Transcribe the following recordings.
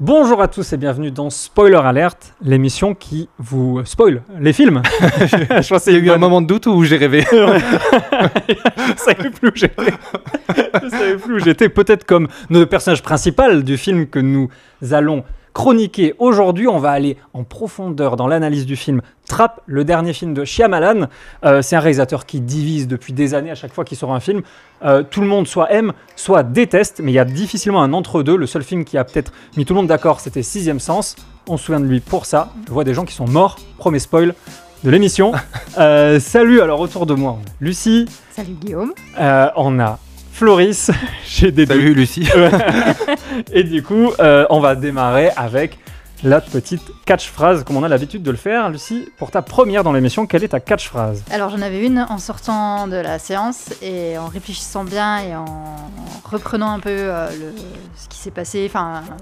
Bonjour à tous et bienvenue dans Spoiler Alert, l'émission qui vous spoil les films. Je pense qu'il y a eu un moment de doute où j'ai rêvé. Je savais plus où j'étais. Je savais plus où j'étais. Peut-être comme le personnage principal du film que nous allons chroniquer aujourd'hui. On va aller en profondeur dans l'analyse du film Trap, le dernier film de Shyamalan. C'est un réalisateur qui divise depuis des années à chaque fois qu'il sort un film. Tout le monde soit aime, soit déteste, mais il y a difficilement un entre-deux. Le seul film qui a peut-être mis tout le monde d'accord, c'était Sixième Sens. On se souvient de lui pour ça. Je vois des gens qui sont morts. Premier spoil de l'émission. Salut, alors autour de moi, on a Lucie. Salut Guillaume. On a Floris. Salut Lucie. Et du coup, on va démarrer avec la petite catchphrase, comme on a l'habitude de le faire. Lucie, pour ta première dans l'émission, quelle est ta catchphrase ? Alors j'en avais une en sortant de la séance et en réfléchissant bien et en reprenant un peu ce qui s'est passé.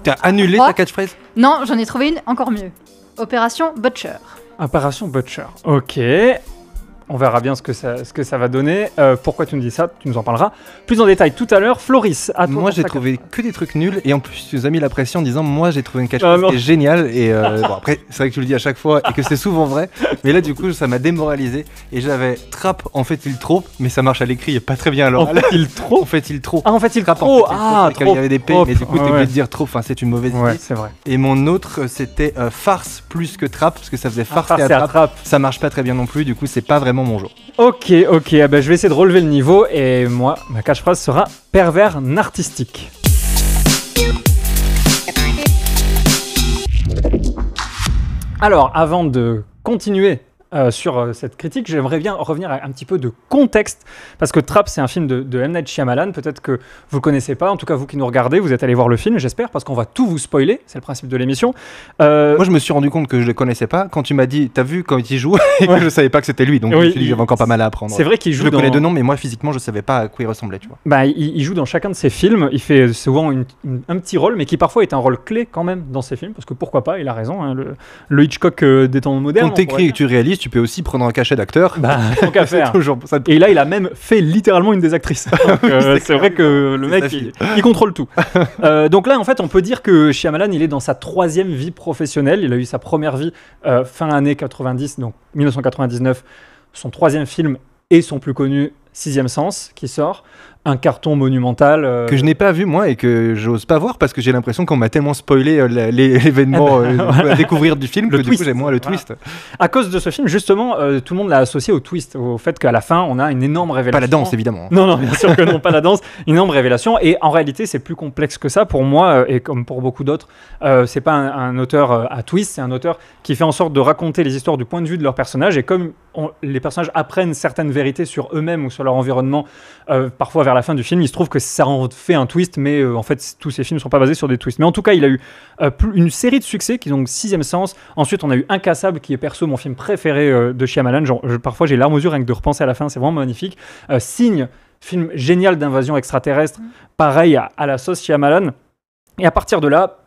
T'as annulé ta catchphrase ? Non, j'en ai trouvé une encore mieux. Opération Butcher. Opération Butcher. Ok. On verra bien ce que ça va donner. Pourquoi tu nous dis ça ? Tu nous en parleras plus en détail tout à l'heure. Floris, à toi. Moi, j'ai trouvé que des trucs nuls. Et en plus, tu nous as mis la pression en disant moi, j'ai trouvé une catchphrase qui est géniale. Et bon, après, c'est vrai que tu le dis à chaque fois et que c'est souvent vrai. Mais là, du coup, ça m'a démoralisé. Et j'avais Trap, en fait, il trop. Mais ça marche à l'écrit et pas très bien. Alors, en fait, il trop. En fait, il trop. Ah, en fait, il Trap, trop. En fait, il trop. Il y avait des P, mais du coup, t'es obligé de dire trop. Enfin, c'est une mauvaise idée. Ouais, c'est vrai. Et mon autre, c'était farce plus que trap. Parce que ça faisait farce et trap. Ça marche pas très bien non plus. Du coup, c'est pas vraiment mon genre. Ok, je vais essayer de relever le niveau et moi, ma catchphrase sera pervers narcistique. Alors, avant de continuer sur cette critique, j'aimerais bien revenir à un petit peu de contexte, parce que Trap, c'est un film de M. Night Shyamalan, peut-être que vous le connaissez pas, en tout cas vous qui nous regardez, vous êtes allés voir le film, j'espère, parce qu'on va tout vous spoiler, c'est le principe de l'émission. Moi je me suis rendu compte que je le connaissais pas quand tu m'as dit, t'as vu quand il joue, et que je savais pas que c'était lui, donc je me suis dit j'avais encore pas mal à apprendre. C'est vrai qu'il joue je le connais de nom, mais moi physiquement je savais pas à quoi il ressemblait, tu vois. Bah, il joue dans chacun de ses films, il fait souvent un petit rôle, mais qui parfois est un rôle clé quand même dans ses films, parce que pourquoi pas, il a raison, hein, le Hitchcock des temps modernes. Quand t'écris et que tu réalises, tu peux aussi prendre un cachet d'acteur. Bah, tant qu'à faire. Toujours ça. Et là, il a même fait littéralement une des actrices. Donc, c'est vrai que le mec, il contrôle tout. Donc là, en fait, on peut dire que Shyamalan, il est dans sa troisième vie professionnelle. Il a eu sa première vie fin années 90, donc 1999, son troisième film et son plus connu, Sixième Sens, qui sort. Un carton monumental. Que je n'ai pas vu, moi, et que j'ose pas voir, parce que j'ai l'impression qu'on m'a tellement spoilé l'événement à découvrir du film, que du coup, j'ai moins le twist. À cause de ce film, justement, tout le monde l'a associé au twist, au fait qu'à la fin, on a une énorme révélation. Pas la danse, évidemment. Non, bien sûr que non, pas la danse. Une énorme révélation. Et en réalité, c'est plus complexe que ça. Pour moi, et comme pour beaucoup d'autres, c'est pas un auteur à twist, c'est un auteur qui fait en sorte de raconter les histoires du point de vue de leurs personnages. Et comme les personnages apprennent certaines vérités sur eux-mêmes ou sur leur environnement, parfois vers la fin du film, il se trouve que ça en fait un twist, mais en fait tous ces films ne sont pas basés sur des twists. Mais en tout cas, il a eu une série de succès qui ont Sixième Sens. Ensuite, on a eu Incassable, qui est perso mon film préféré de Shyamalan. Parfois, j'ai larmes aux yeux rien que de repenser à la fin, c'est vraiment magnifique. Signe, film génial d'invasion extraterrestre, pareil à la sauce Shyamalan. Et à partir de là,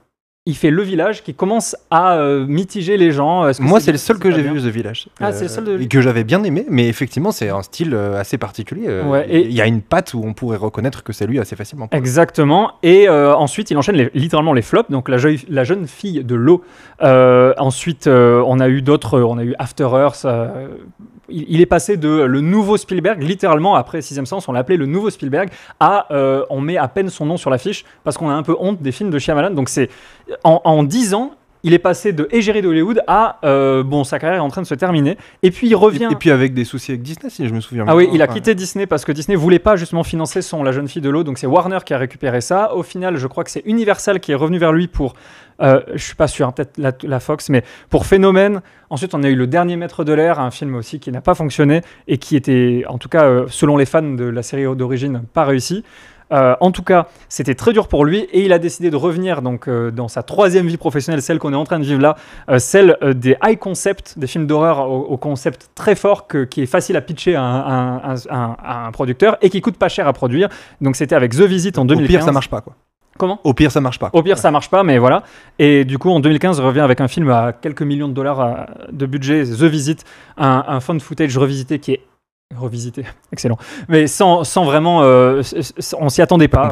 il fait Le Village qui commence à mitiger les gens. Moi, c'est le seul que j'ai vu, The Village. Ah, c'est le seul de... Et que j'avais bien aimé, mais effectivement, c'est un style assez particulier. Il y a une patte où on pourrait reconnaître que c'est lui assez facilement. Exactement. Et ensuite, il enchaîne littéralement les flops. Donc, la jeune fille de l'eau. Ensuite, on a eu d'autres. On a eu After Earth. Il est passé de le nouveau Spielberg, littéralement, après Sixième Sens, on l'appelait le nouveau Spielberg, à on met à peine son nom sur l'affiche parce qu'on a un peu honte des films de Shyamalan. Donc, c'est en 10 ans, il est passé de égérie d'Hollywood à sa carrière est en train de se terminer. Et puis il revient. Et puis avec des soucis avec Disney, si je me souviens bien. Ah oui, il a quitté Disney parce que Disney voulait pas justement financer La jeune fille de l'eau. Donc c'est Warner qui a récupéré ça. Au final, je crois que c'est Universal qui est revenu vers lui pour. Je suis pas sûr, hein, peut-être la Fox, mais pour Phénomène. Ensuite, on a eu Le Dernier Maître de l'air, un film aussi qui n'a pas fonctionné et qui était, en tout cas, selon les fans de la série d'origine, pas réussi. En tout cas, c'était très dur pour lui et il a décidé de revenir donc, dans sa troisième vie professionnelle, celle qu'on est en train de vivre là, celle des high concept, des films d'horreur au concept très fort qui est facile à pitcher à un producteur et qui coûte pas cher à produire. Donc c'était avec The Visit en 2015. Au pire, ça marche pas quoi. Comment ? Au pire, ça marche pas. Au pire, ça marche pas, mais voilà. Et du coup, en 2015, il revient avec un film à quelques millions de dollars de budget, The Visit, un found footage revisité qui est revisité, excellent. Mais sans vraiment, on s'y attendait pas.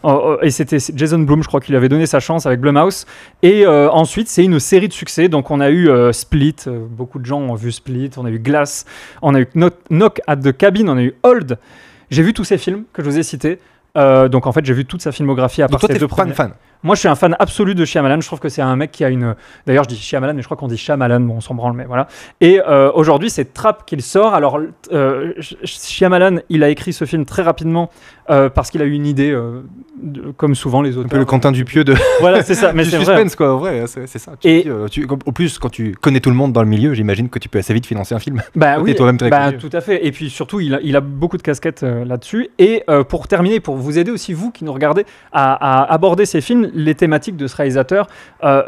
Voilà. Et c'était Jason Blum, je crois qu'il avait donné sa chance avec Blumhouse. Et ensuite, c'est une série de succès. Donc on a eu Split, beaucoup de gens ont vu Split. On a eu Glass, on a eu Knock at the Cabin, on a eu Old. J'ai vu tous ces films que je vous ai cités. Donc en fait, j'ai vu toute sa filmographie à part ces deux premiers. Fan. Moi, je suis un fan absolu de Shyamalan. Je trouve que c'est un mec qui a une. D'ailleurs, je dis Shyamalan, mais je crois qu'on dit Shyamalan. Bon, on s'en branle, mais voilà. Et aujourd'hui, c'est Trap qu'il sort. Alors, Shyamalan, il a écrit ce film très rapidement parce qu'il a eu une idée, comme souvent les auteurs. Un peu le Quentin Dupieux de. Voilà, c'est ça. Mais du c'est suspense, vrai. quoi. En vrai, c'est ça. Au plus, quand tu connais tout le monde dans le milieu, j'imagine que tu peux assez vite financer un film. Bah oui. Toi-même très connu. Tout à fait. Et puis surtout, il a beaucoup de casquettes là-dessus. Et pour terminer, pour vous aider aussi vous qui nous regardez à aborder ces films, les thématiques de ce réalisateur,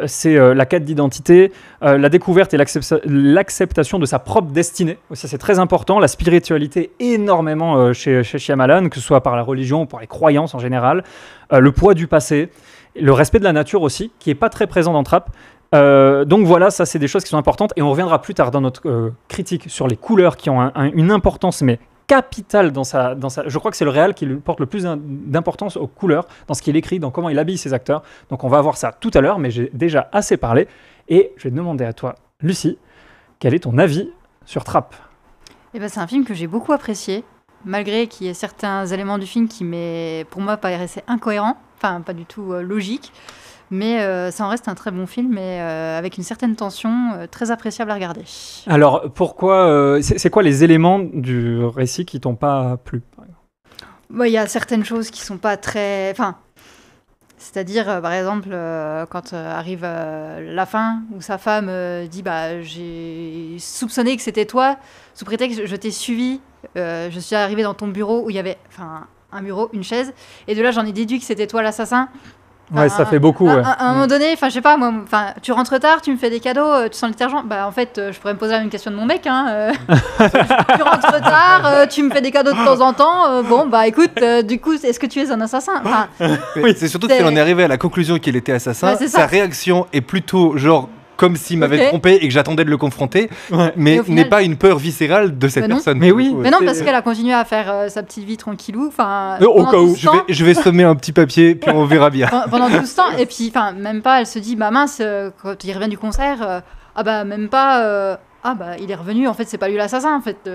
c'est la quête d'identité, la découverte et l'acceptation de sa propre destinée. Ça, c'est très important. La spiritualité énormément chez Shyamalan, que ce soit par la religion ou par les croyances en général. Le poids du passé, le respect de la nature aussi, qui n'est pas très présent dans Trap. Donc voilà, ça c'est des choses qui sont importantes. Et on reviendra plus tard dans notre critique sur les couleurs qui ont une importance, mais capital dans sa. Je crois que c'est le réal qui lui porte le plus d'importance aux couleurs, dans ce qu'il écrit, dans comment il habille ses acteurs. Donc on va voir ça tout à l'heure, mais j'ai déjà assez parlé. Et je vais demander à toi, Lucie, quel est ton avis sur Trap ? Eh ben, c'est un film que j'ai beaucoup apprécié, malgré qu'il y ait certains éléments du film qui, pour moi, paraissaient incohérents, enfin pas du tout logiques. Mais ça en reste un très bon film, et avec une certaine tension, très appréciable à regarder. Alors, pourquoi c'est quoi les éléments du récit qui t'ont pas plu, par exemple ? Il y a certaines choses qui sont pas très... C'est-à-dire, par exemple, quand arrive la fin, où sa femme dit « j'ai soupçonné que c'était toi, sous prétexte que je t'ai suivi, je suis arrivée dans ton bureau où il y avait un bureau, une chaise, et de là j'en ai déduit que c'était toi l'assassin ». Ouais, ça fait beaucoup. À un moment donné, je sais pas, moi, tu rentres tard, tu me fais des cadeaux, tu sens le détergent. En fait, je pourrais me poser la même question de mon mec. Tu rentres tard, tu me fais des cadeaux de temps en temps. Écoute, du coup, est-ce que tu es un assassin ? Oui, c'est surtout qu'il en est arrivé à la conclusion qu'il était assassin. Ouais, sa réaction est plutôt genre comme s'il m'avait trompé et que j'attendais de le confronter, mais final... n'est pas une peur viscérale de cette personne. Mais oui. Mais non, parce qu'elle a continué à faire sa petite vie tranquillou. Au cas où. Je vais sommer un petit papier, puis on verra bien. Pendant tout ce temps, et puis même pas, elle se dit, mince, quand il revient du concert, même pas... il est revenu, en fait, c'est pas lui l'assassin, en fait.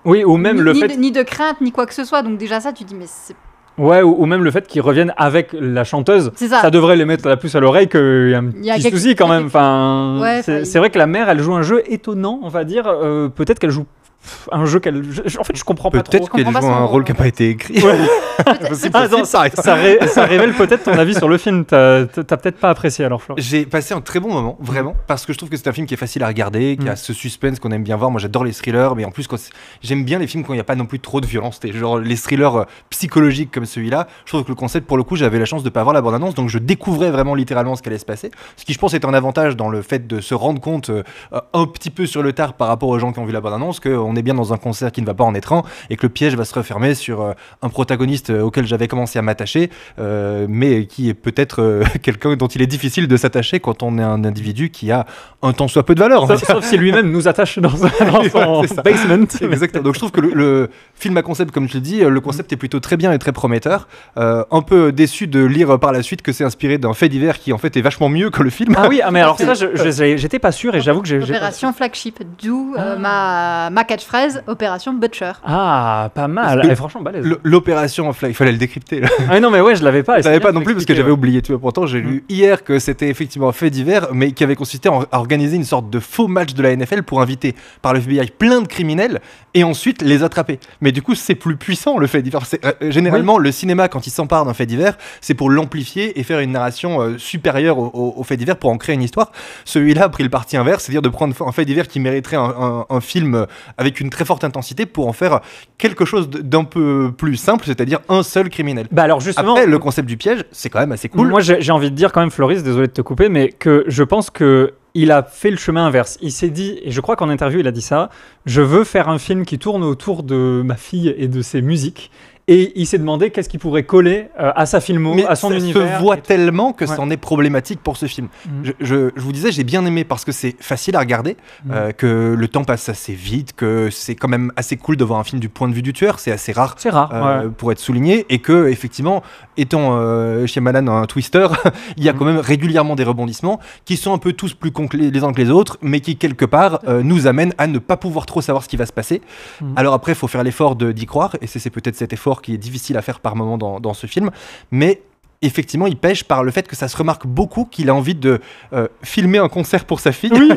Oui, ou même le fait... Ni de crainte, ni quoi que ce soit, donc déjà ça, tu dis, mais c'est... Ouais, ou même le fait qu'ils reviennent avec la chanteuse, ça devrait les mettre la puce à l'oreille qu'il y a un petit souci quand même. C'est vrai que la mère, elle joue un jeu étonnant, on va dire. Peut-être qu'elle joue un jeu qu'elle... En fait, je comprends pas trop. Peut-être qu'elle joue un rôle qui n'a pas été écrit. Ouais. Ça révèle peut-être ton avis sur le film. T'as peut-être pas apprécié alors, Florent. J'ai passé un très bon moment, vraiment, parce que je trouve que c'est un film qui est facile à regarder, qui a ce suspense qu'on aime bien voir. Moi, j'adore les thrillers, mais en plus, j'aime bien les films quand il n'y a pas non plus trop de violence. Genre les thrillers psychologiques comme celui-là. Je trouve que le concept, pour le coup, j'avais la chance de pas avoir la bande-annonce, donc je découvrais vraiment littéralement ce qui allait se passer. Ce qui, je pense, est un avantage dans le fait de se rendre compte un petit peu sur le tard par rapport aux gens qui ont vu la bande-annonce, qu'on est bien dans un concert qui ne va pas en être un et que le piège va se refermer sur un protagoniste auquel j'avais commencé à m'attacher, mais qui est peut-être quelqu'un dont il est difficile de s'attacher quand on est un individu qui a un tant soit peu de valeur. Sauf si lui-même nous attache dans son basement. Exactement. Donc je trouve que le film à concept, comme je le dis, le concept est plutôt très bien et très prometteur. Un peu déçu de lire par la suite que c'est inspiré d'un fait divers qui en fait est vachement mieux que le film. Ah oui, mais alors ça, j'étais pas sûr et j'avoue que j'ai... Opération Flagship, d'où ma catchphrase, Opération Butcher. Ah, pas mal. Franchement, balèze. L'opération Flagship, il fallait le décrypter. Ah non, mais ouais, je l'avais pas. Je l'avais pas non plus parce que j'avais oublié. Tu vois, pourtant, j'ai lu hier que c'était effectivement un fait divers, mais qui avait consisté à organiser une sorte de faux match de la NFL pour inviter par le FBI plein de criminels et ensuite les attraper. Mais du coup, c'est plus puissant le fait divers. Généralement, le cinéma, quand il s'empare d'un fait divers, c'est pour l'amplifier et faire une narration supérieure au fait divers pour en créer une histoire. Celui-là a pris le parti inverse, c'est-à-dire de prendre un fait divers qui mériterait un film avec une très forte intensité pour en faire quelque chose d'un peu plus simple, c'est-à-dire un seul criminel. Bah alors justement, après, le concept du piège, c'est quand même assez cool. Moi, j'ai envie de dire quand même, Floris, désolé de te couper, mais que je pense que il a fait le chemin inverse. Il s'est dit, et je crois qu'en interview, il a dit ça, je veux faire un film qui tourne autour de ma fille et de ses musiques. et il s'est demandé qu'est-ce qui pourrait coller à sa filmo, mais à son univers. Ça se voit tellement que c'en est problématique pour ce film. Je vous disais, j'ai bien aimé parce que c'est facile à regarder, que le temps passe assez vite, que c'est quand même assez cool de voir un film du point de vue du tueur, c'est assez rare, pour être souligné, et que effectivement, étant Shyamalan un twister, il y a quand même régulièrement des rebondissements qui sont un peu tous plus cons les uns que les autres, mais qui quelque part nous amènent à ne pas pouvoir trop savoir ce qui va se passer. Alors après, il faut faire l'effort d'y croire, et c'est peut-être cet effort qui est difficile à faire par moment dans ce film, mais effectivement, il pêche par le fait que ça se remarque beaucoup qu'il a envie de filmer un concert pour sa fille. Oui.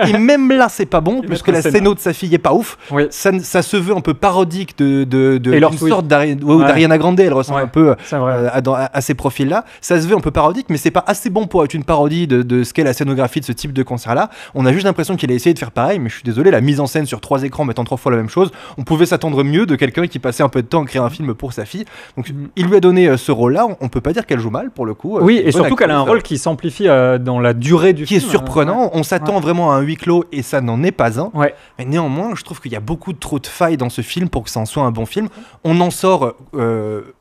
Et même là, c'est pas bon, puisque la scéno de sa fille est pas ouf. Oui. Ça se veut un peu parodique d'une sorte ouais. d'Ariana Grande. Elle ressemble un peu à ces profils-là. Ça se veut un peu parodique, mais c'est pas assez bon pour être une parodie de ce qu'est la scénographie de ce type de concert-là. On a juste l'impression qu'il a essayé de faire pareil, mais je suis désolé, la mise en scène sur 3 écrans mettant 3 fois la même chose, on pouvait s'attendre mieux de quelqu'un qui passait un peu de temps à créer un film pour sa fille. Donc il lui a donné ce rôle-là. On peut pas dire qu'elle joue mal pour le coup. Oui, et surtout qu'elle a un rôle qui s'amplifie dans la durée du film. Qui est surprenant. On s'attend vraiment à un huis clos et ça n'en est pas un. Ouais. Mais néanmoins, je trouve qu'il y a beaucoup trop de failles dans ce film pour que ça en soit un bon film. On en sort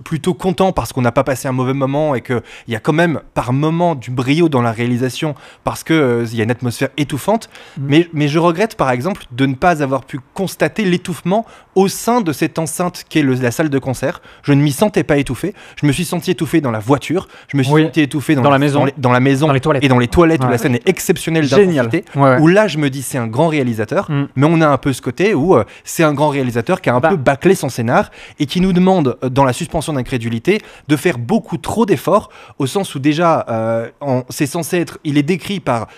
plutôt content parce qu'on n'a pas passé un mauvais moment et qu'il y a quand même par moment du brio dans la réalisation parce qu'il y a une atmosphère étouffante. Mais je regrette par exemple de ne pas avoir pu constater l'étouffement au sein de cette enceinte qu'est la salle de concert. Je ne m'y sentais pas étouffé. Je me suis senti étouffé dans la voiture. Je me suis senti étouffé dans la maison, dans les toilettes. Et dans les toilettes où la scène est exceptionnelle d'intensité. Où là, je me dis, c'est un grand réalisateur. Mais on a un peu ce côté où c'est un grand réalisateur qui a un peu bâclé son scénar et qui nous demande, dans la suspension d'incrédulité, de faire beaucoup trop d'efforts, au sens où déjà, c'est censé être... Il est décrit par...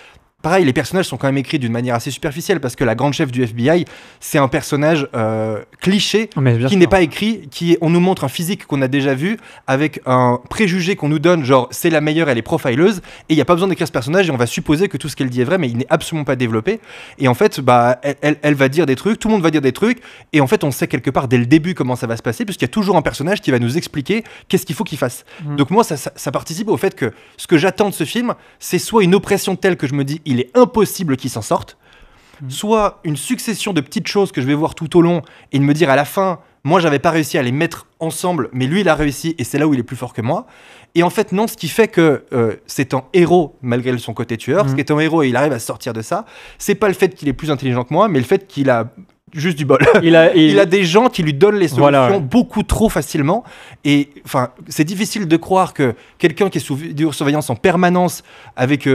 Pareil, les personnages sont quand même écrits d'une manière assez superficielle parce que la grande chef du FBI, c'est un personnage cliché qui n'est pas écrit, on nous montre un physique qu'on a déjà vu avec un préjugé qu'on nous donne, genre c'est la meilleure, elle est profileuse, et il n'y a pas besoin d'écrire ce personnage et on va supposer que tout ce qu'elle dit est vrai, mais il n'est absolument pas développé. Et en fait, elle va dire des trucs, tout le monde va dire des trucs, et en fait, on sait quelque part dès le début comment ça va se passer, puisqu'il y a toujours un personnage qui va nous expliquer qu'est-ce qu'il faut qu'il fasse. Donc moi, ça participe au fait que ce que j'attends de ce film, c'est soit une oppression telle que je me dis il est impossible qu'il s'en sorte, soit une succession de petites choses que je vais voir tout au long et de me dire à la fin, moi j'avais pas réussi à les mettre ensemble, mais lui il a réussi et c'est là où il est plus fort que moi. Et en fait non, ce qui fait que c'est un héros malgré son côté tueur, ce qui est un héros et il arrive à se sortir de ça, c'est pas le fait qu'il est plus intelligent que moi, mais le fait qu'il a juste du bol. Il a des gens qui lui donnent les solutions beaucoup trop facilement. Et enfin, c'est difficile de croire que quelqu'un qui est sous vidéosurveillance en permanence avec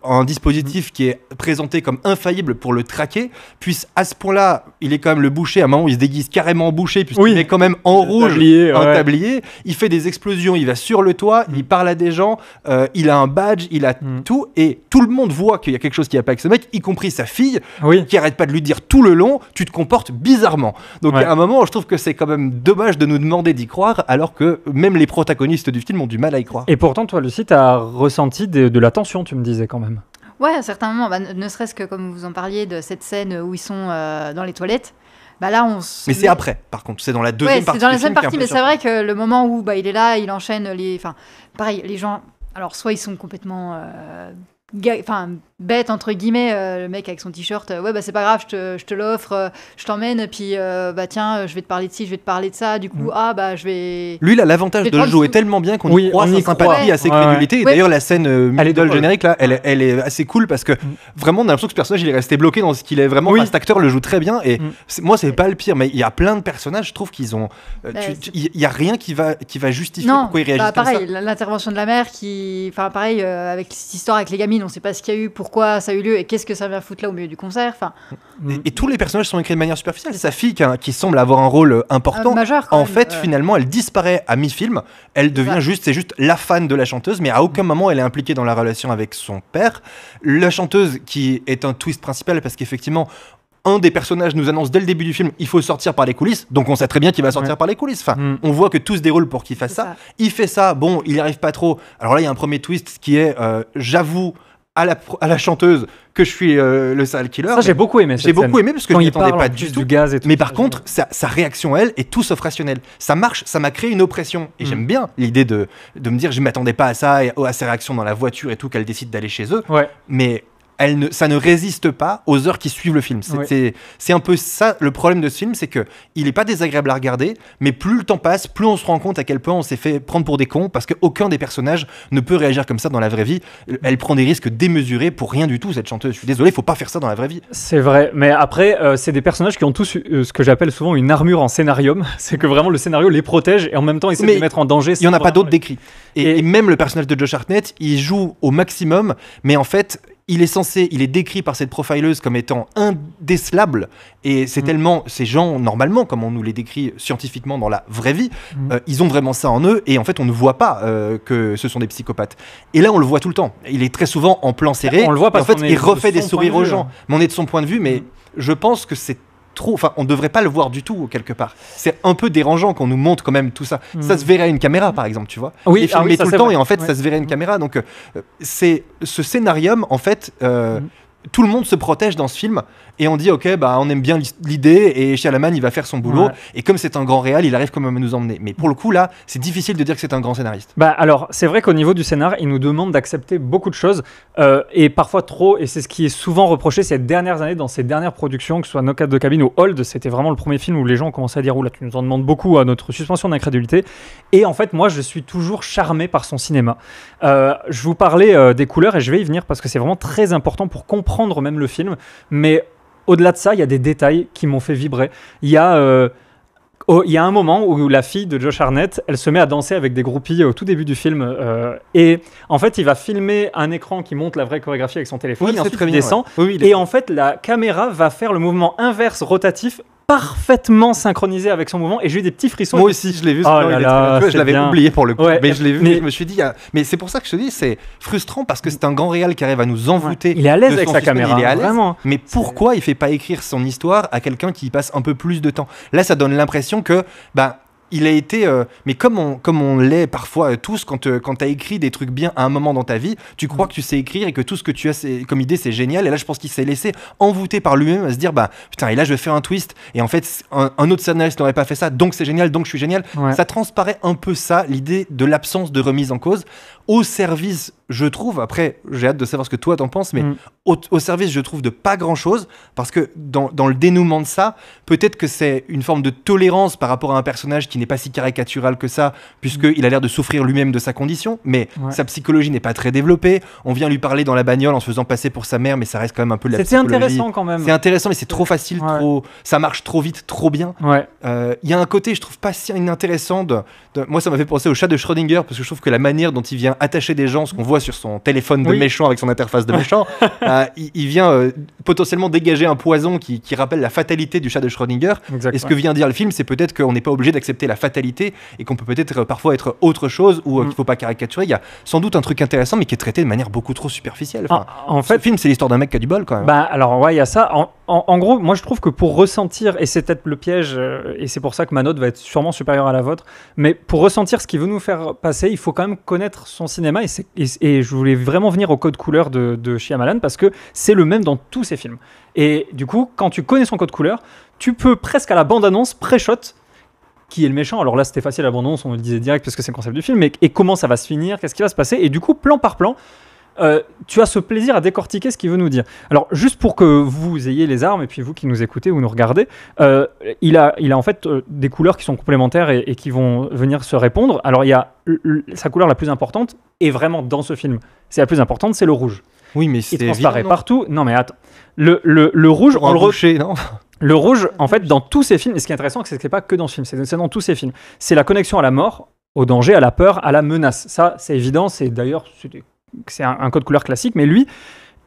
un dispositif qui est présenté comme infaillible pour le traquer puisse à ce point-là, il est quand même le boucher. À un moment, il se déguise carrément en boucher puisqu'il met quand même en rouge un tablier. Il fait des explosions, il va sur le toit, il parle à des gens, il a un badge, il a tout. Et tout le monde voit qu'il y a quelque chose qui va pas avec ce mec, y compris sa fille, qui arrête pas de lui dire tout le long, tu te comporte bizarrement. Donc à un moment, je trouve que c'est quand même dommage de nous demander d'y croire, alors que même les protagonistes du film ont du mal à y croire. Et pourtant, toi, Lucie, t'as ressenti de la tension, tu me disais quand même. Ouais, à certains moments, ne serait-ce que comme vous en parliez de cette scène où ils sont dans les toilettes. Là, mais c'est après, par contre, c'est dans la deuxième partie. C'est dans la deuxième partie, mais c'est vrai que le moment où il est là, il enchaîne pareil, les gens. Alors, soit ils sont complètement bête entre guillemets, le mec avec son t-shirt, c'est pas grave, je te l'offre, je t'emmène, puis tiens, je vais te parler de ci, je vais te parler de ça, du coup je vais... Lui il a l'avantage de le jouer tellement bien qu'on y croit sa sympathie à ses crédulités. Et d'ailleurs la scène middle générique là, elle est assez cool parce que vraiment on a l'impression que ce personnage il est resté bloqué dans ce qu'il est vraiment. Cet acteur le joue très bien et moi c'est pas le pire, mais il y a plein de personnages, je trouve qu'ils ont il y a rien qui va justifier pourquoi ils réagissent comme ça. Pareil, l'intervention de la mère pareil avec cette histoire avec les gamines, on sait pas ce qu'il y a eu, pourquoi ça a eu lieu et qu'est-ce que ça vient foutre là au milieu du concert. Et tous les personnages sont écrits de manière superficielle. Sa fille qui semble avoir un rôle important, majeur, en fait finalement elle disparaît à mi-film, elle devient c'est juste la fan de la chanteuse, mais à aucun moment elle est impliquée dans la relation avec son père. La chanteuse qui est un twist principal parce qu'effectivement un des personnages nous annonce dès le début du film il faut sortir par les coulisses, donc on sait très bien qu'il va sortir par les coulisses. On voit que tout se déroule pour qu'il fasse ça. Il fait ça, bon, il n'y arrive pas trop. Alors là il y a un premier twist qui est j'avoue à la chanteuse que je suis le serial killer. Ça, j'ai beaucoup aimé. J'ai beaucoup aimé parce que je n'y attendais pas du tout. Du gaz et tout. Mais par contre, sa réaction, elle, est tout sauf rationnelle. Ça marche, ça m'a créé une oppression. Et j'aime bien l'idée de me dire, je ne m'attendais pas à ça, et à ses réactions dans la voiture et tout, qu'elle décide d'aller chez eux. Mais ça ne résiste pas aux heures qui suivent le film. C'est un peu ça le problème de ce film, c'est que il est pas désagréable à regarder, mais plus le temps passe, plus on se rend compte à quel point on s'est fait prendre pour des cons, parce qu'aucun des personnages ne peut réagir comme ça dans la vraie vie. Elle prend des risques démesurés pour rien du tout, cette chanteuse. Je suis désolé, il faut pas faire ça dans la vraie vie. C'est vrai, mais après, c'est des personnages qui ont tous ce que j'appelle souvent une armure en scénarium. C'est que vraiment le scénario les protège et en même temps essaie de les mettre en danger. Il y en a pas d'autres décrits. Et même le personnage de Josh Hartnett, il joue au maximum, mais en fait, il est décrit par cette profileuse comme étant indécelable, et c'est tellement, ces gens, normalement, comme on nous les décrit scientifiquement dans la vraie vie, ils ont vraiment ça en eux, et en fait, on ne voit pas que ce sont des psychopathes. Et là, on le voit tout le temps. Il est très souvent en plan serré, on le voit parce et en fait, il refait des sourires aux gens. Mais on est de son point de vue, mais je pense que c'est trop, enfin, on devrait pas le voir du tout quelque part. C'est un peu dérangeant qu'on nous montre quand même tout ça. Ça se verrait à une caméra, par exemple, tu vois. Oui, et filmé tout le temps, vrai. et en fait, ça se verrait à une caméra. Donc, c'est ce scénarium, en fait. Tout le monde se protège dans ce film et on dit ok, bah on aime bien l'idée et Shyamalan il va faire son boulot, et comme c'est un grand réal, il arrive quand même à nous emmener. Mais pour le coup là, c'est difficile de dire que c'est un grand scénariste. Bah alors c'est vrai qu'au niveau du scénar, il nous demande d'accepter beaucoup de choses et parfois trop, et c'est ce qui est souvent reproché ces dernières années dans ces dernières productions, que ce soit No 4 de cabine ou Hold. C'était vraiment le premier film où les gens ont commencé à dire oula, tu nous en demandes beaucoup, à notre suspension d'incrédulité. Et en fait moi je suis toujours charmé par son cinéma. Je vous parlais des couleurs et je vais y venir parce que c'est vraiment très important pour comprendre même le film, mais au-delà de ça, il y a des détails qui m'ont fait vibrer. Il y a un moment où la fille de Josh Hartnett, elle se met à danser avec des groupies au tout début du film, et en fait, il va filmer un écran qui montre la vraie chorégraphie avec son téléphone, et ensuite il descend, et en fait, la caméra va faire le mouvement inverse rotatif parfaitement synchronisé avec son mouvement, et j'ai eu des petits frissons. Moi aussi je l'ai vu, je l'avais oublié pour le coup, mais je l'ai vu, je me suis dit mais c'est pour ça que je te dis, c'est frustrant parce que c'est un grand réal qui arrive à nous envoûter. Il est à l'aise avec sa caméra, il est à l'aise, vraiment. Mais pourquoi il fait pas écrire son histoire à quelqu'un qui y passe un peu plus de temps? Là ça donne l'impression que il a été, mais comme on l'est parfois tous, quand t'as écrit des trucs bien à un moment dans ta vie, tu crois que tu sais écrire et que tout ce que tu as comme idée c'est génial. Et là je pense qu'il s'est laissé envoûter par lui-même à se dire putain, et là je vais faire un twist, et en fait un autre scénariste n'aurait pas fait ça, donc c'est génial, donc je suis génial. Ça transparaît un peu ça, l'idée de l'absence de remise en cause au service, je trouve, après j'ai hâte de savoir ce que toi t'en penses, mais au service, je trouve, de pas grand chose, parce que dans le dénouement de ça, peut-être que c'est une forme de tolérance par rapport à un personnage qui n'est pas si caricatural que ça, puisqu'il a l'air de souffrir lui-même de sa condition, mais sa psychologie n'est pas très développée. On vient lui parler dans la bagnole en se faisant passer pour sa mère, mais ça reste quand même un peu de la psychologie. C'était intéressant quand même. C'est intéressant, mais c'est trop facile, ça marche trop vite, trop bien. Y a un côté, je trouve, pas si inintéressant moi ça m'a fait penser au chat de Schrödinger, parce que je trouve que la manière dont il vient attacher des gens, ce qu'on voit sur son téléphone de méchant avec son interface de méchant, il vient potentiellement dégager un poison qui rappelle la fatalité du chat de Schrödinger. Et ce que vient dire le film, c'est peut-être qu'on n'est pas obligé d'accepter la fatalité, et qu'on peut peut-être parfois être autre chose, ou qu'il ne faut pas caricaturer. Il y a sans doute un truc intéressant, mais qui est traité de manière beaucoup trop superficielle. En fait, ce film, c'est l'histoire d'un mec qui a du bol quand même. Alors il y a ça. En gros, moi je trouve que pour ressentir, et c'est peut-être le piège, et c'est pour ça que ma note va être sûrement supérieure à la vôtre, mais pour ressentir ce qu'il veut nous faire passer, il faut quand même connaître son cinéma, et je voulais vraiment venir au code couleur de Shyamalan, parce que c'est le même dans tous ses films. Et du coup, quand tu connais son code couleur, tu peux presque à la bande-annonce pré-shot qui est le méchant. Alors là, c'était facile, la bande-annonce, on le disait direct parce que c'est le concept du film, et comment ça va se finir, qu'est-ce qui va se passer, et du coup, plan par plan, tu as ce plaisir à décortiquer ce qu'il veut nous dire. Alors, juste pour que vous ayez les armes, et puis vous qui nous écoutez ou nous regardez, il a en fait des couleurs qui sont complémentaires et qui vont venir se répondre. Alors, il y a sa couleur la plus importante, et vraiment dans ce film, c'est la plus importante, c'est le rouge. Oui, mais c'est il transparaît partout. Non, mais attends. Le rouge, on le reboucher, non ? Le rouge, en fait, dans tous ces films, et ce qui est intéressant, c'est que c'est pas que dans ce film, c'est dans tous ces films. C'est la connexion à la mort, au danger, à la peur, à la menace. Ça, c'est évident. C'est d'ailleurs c'est un code couleur classique, mais lui,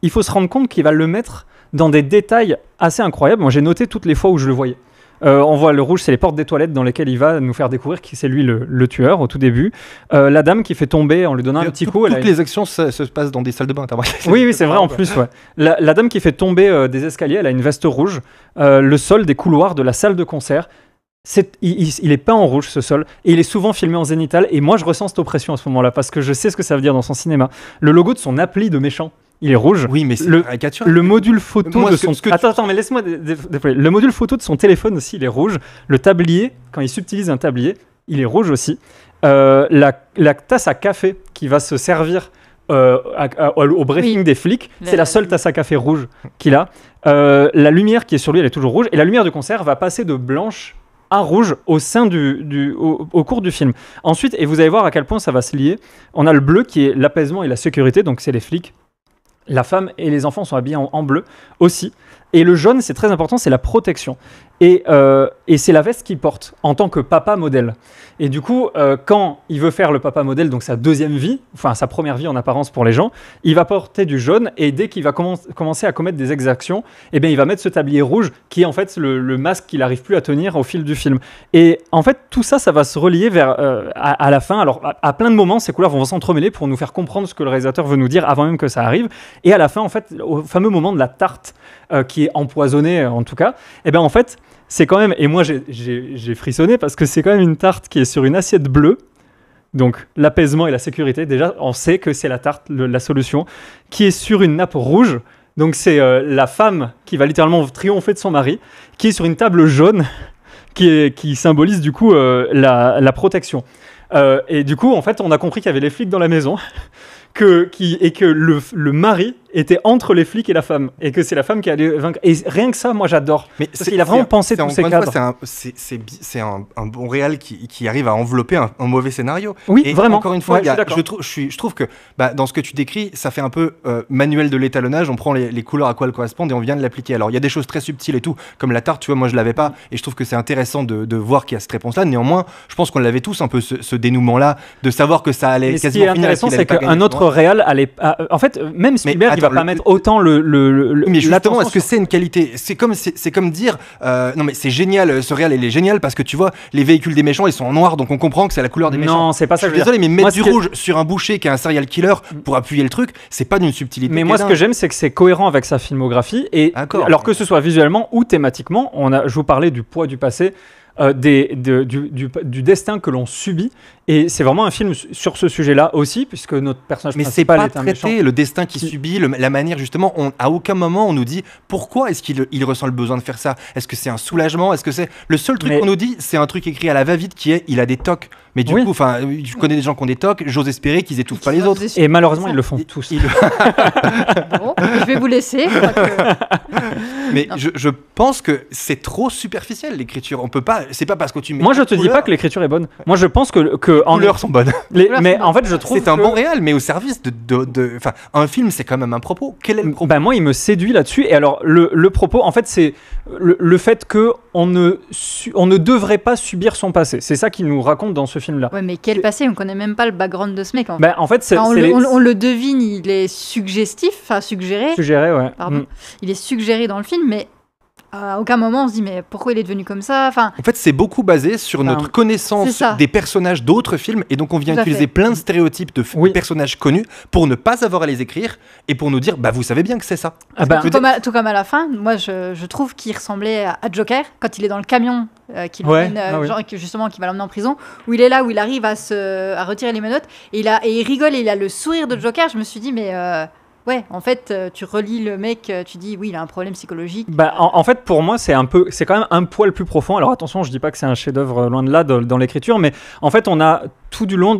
il faut se rendre compte qu'il va le mettre dans des détails assez incroyables. Moi, j'ai noté toutes les fois où je le voyais. On voit le rouge, c'est les portes des toilettes dans lesquelles il va nous faire découvrir que c'est lui le tueur au tout début. La dame qui fait tomber en lui donnant un petit coup. Toutes les actions se passent dans des salles de bain. Oui, c'est vrai en plus. Ouais. La dame qui fait tomber des escaliers, elle a une veste rouge. Le sol des couloirs de la salle de concert. Il est peint en rouge, ce sol, et il est souvent filmé en zénithal, et moi je ressens cette oppression à ce moment-là parce que je sais ce que ça veut dire dans son cinéma. Le logo de son appli de méchant, il est rouge. Oui, mais c'est le module photo de son attends, mais laisse-moi déployer. Le module photo de son téléphone aussi, il est rouge. Le tablier, quand il subtilise un tablier, il est rouge aussi. La tasse à café qui va se servir au briefing des flics, c'est la seule tasse à café rouge qu'il a. La lumière qui est sur lui, elle est toujours rouge, et la lumière du concert va passer de blanche à rouge au cours du film. Ensuite, et vous allez voir à quel point ça va se lier, on a le bleu qui est l'apaisement et la sécurité, donc c'est les flics. La femme et les enfants sont habillés en bleu aussi. Et le jaune, c'est très important, c'est la protection. Et c'est la veste qu'il porte en tant que papa modèle. Et du coup, quand il veut faire le papa modèle, donc sa deuxième vie, enfin sa première vie en apparence pour les gens, il va porter du jaune et dès qu'il va commencer à commettre des exactions, eh bien, il va mettre ce tablier rouge qui est en fait le masque qu'il n'arrive plus à tenir au fil du film. Et en fait, tout ça, ça va se relier vers, à la fin. Alors, à plein de moments, ces couleurs vont s'entremêler pour nous faire comprendre ce que le réalisateur veut nous dire avant même que ça arrive. Et à la fin, en fait, au fameux moment de la tarte qui est empoisonnée, en tout cas, eh bien, en fait, c'est quand même, et moi j'ai frissonné parce que c'est quand même une tarte qui est sur une assiette bleue, donc l'apaisement et la sécurité, déjà on sait que c'est la tarte, la solution, qui est sur une nappe rouge, donc c'est la femme qui va littéralement triompher de son mari, qui est sur une table jaune, qui symbolise du coup la protection. Et du coup en fait on a compris qu'il y avait les flics dans la maison, et que le mari était entre les flics et la femme, et que c'est la femme qui allait vaincre. Et rien que ça, moi j'adore. Mais parce qu'il a vraiment pensé tous ces cadres. C'est un bon réal qui arrive à envelopper un mauvais scénario. Oui, et vraiment. Encore une fois, je trouve que dans ce que tu décris, ça fait un peu manuel de l'étalonnage. On prend les couleurs à quoi elles correspondent et on vient de l'appliquer. Alors il y a des choses très subtiles et tout, comme la tarte, tu vois, moi je l'avais pas, et je trouve que c'est intéressant de voir qu'il y a cette réponse-là. Néanmoins, je pense qu'on l'avait tous un peu ce dénouement-là, de savoir que ça allait quasiment finir. Ce qui est intéressant, c'est qu'un autre réal allait. En fait, même Spielberg, il va pas mettre autant mais justement, est-ce que c'est une qualité? C'est comme dire non mais c'est génial, ce réal il est génial parce que tu vois les véhicules des méchants ils sont en noir, donc on comprend que c'est la couleur des méchants. Non, c'est pas ça. Je suis désolé, mais mettre du rouge sur un boucher qui est un serial killer pour appuyer le truc, c'est pas d'une subtilité. Mais moi ce que j'aime, c'est que c'est cohérent avec sa filmographie, et alors que ce soit visuellement ou thématiquement. Je vous parlais du poids du passé, du destin que l'on subit, et c'est vraiment un film sur ce sujet-là aussi, puisque notre personnage principal est un méchant. Mais c'est pas traité, le destin qu'il subit, la manière justement, à aucun moment on nous dit pourquoi est-ce qu'il ressent le besoin de faire ça. Est-ce que c'est un soulagement? Est-ce que c'est le seul truc qu'on nous dit, c'est un truc écrit à la va-vite qui est il a des tocs. Mais du coup, enfin, je connais des gens qui ont des tocs, j'ose espérer qu'ils étouffent pas les autres. Et malheureusement, ils le font tous. Bon, je vais vous laisser. Mais je pense que c'est trop superficiel l'écriture. On peut pas. C'est pas parce que tu mets. Moi, je te dis pas que l'écriture est bonne. Moi, je pense que les couleurs sont bonnes. Mais en fait, je trouve c'est un bon réal, mais au service enfin, un film, c'est quand même un propos. Quel est le propos? Moi, il me séduit là-dessus. Et alors, le propos, en fait, c'est le fait que on ne devrait pas subir son passé. C'est ça qu'il nous raconte dans ce film-là. Ouais, mais quel passé? On connaît même pas le background de ce mec. En fait, on le devine, il est suggestif, enfin suggéré. Suggéré, ouais. Pardon. Il est suggéré dans le film, mais à aucun moment on se dit mais pourquoi il est devenu comme ça. Enfin, en fait, c'est beaucoup basé sur notre connaissance des personnages d'autres films, et donc on vient utiliser plein de stéréotypes de personnages connus pour ne pas avoir à les écrire et pour nous dire vous savez bien que c'est ça. Tout comme à la fin, moi je trouve qu'il ressemblait à Joker quand il est dans le camion qui va l'emmener en prison, où il est là, où il arrive à retirer les menottes et il rigole et il a le sourire de Joker. Je me suis dit mais ouais, en fait, tu relis le mec, tu dis oui, il a un problème psychologique. En fait, pour moi, c'est quand même un poil plus profond. Alors attention, je dis pas que c'est un chef-d'œuvre loin de là dans l'écriture, mais en fait, on a tout du long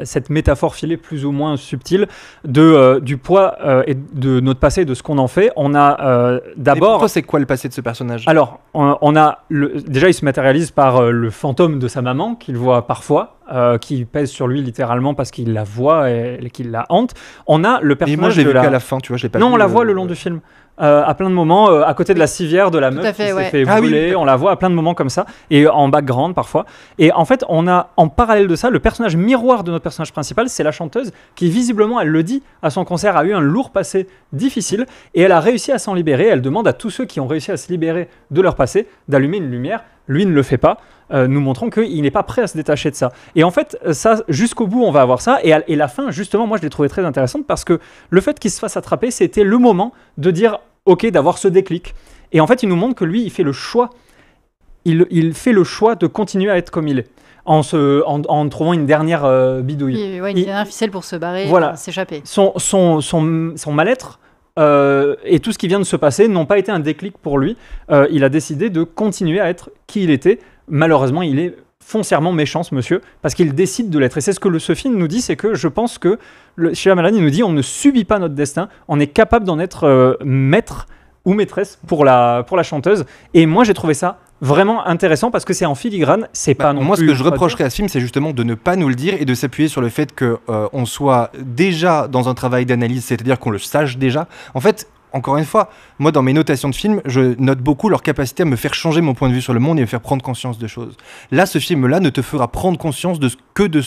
cette métaphore filée plus ou moins subtile du poids et de notre passé, de ce qu'on en fait. On a d'abord. Pour toi, c'est quoi le passé de ce personnage? Alors, on a déjà, il se matérialise par le fantôme de sa maman qu'il voit parfois. Qui pèse sur lui littéralement parce qu'il la voit et qu'il la hante. On a le personnage. Mais moi, je l'ai vu qu'à la fin, tu vois, je l'ai pas vu. Non, on la voit le long du film. À plein de moments, à côté de la civière de la meuf qui s'est fait brûler, on la voit à plein de moments comme ça, et en background parfois. Et en fait, on a en parallèle de ça, le personnage miroir de notre personnage principal, c'est la chanteuse qui visiblement, elle le dit, à son concert, a eu un lourd passé difficile, et elle a réussi à s'en libérer. Elle demande à tous ceux qui ont réussi à se libérer de leur passé d'allumer une lumière. Lui ne le fait pas. Nous montrons qu'il n'est pas prêt à se détacher de ça. Et en fait, ça, jusqu'au bout, on va avoir ça. Et la fin, justement, moi, je l'ai trouvé très intéressante parce que le fait qu'il se fasse attraper, c'était le moment de dire OK, d'avoir ce déclic. Et en fait, il nous montre que lui, il fait le choix. Il fait le choix de continuer à être comme il est. En trouvant une dernière bidouille. Une dernière ficelle pour se barrer, s'échapper. Son mal-être et tout ce qui vient de se passer n'ont pas été un déclic pour lui. Il a décidé de continuer à être qui il était. Malheureusement, il est foncièrement méchant ce monsieur, parce qu'il décide de l'être. Et c'est ce que ce film nous dit, c'est que je pense que Shyamalan, il nous dit on ne subit pas notre destin, on est capable d'en être maître ou maîtresse pour la chanteuse. Et moi j'ai trouvé ça vraiment intéressant parce que c'est en filigrane, c'est pas non moi, plus... Moi ce que je reprocherais à ce film, c'est justement de ne pas nous le dire et de s'appuyer sur le fait qu'on soit déjà dans un travail d'analyse, c'est-à-dire qu'on le sache déjà. En fait, encore une fois, moi dans mes notations de films, je note beaucoup leur capacité à me faire changer mon point de vue sur le monde et me faire prendre conscience de choses. Là, ce film-là ne te fera prendre conscience de ce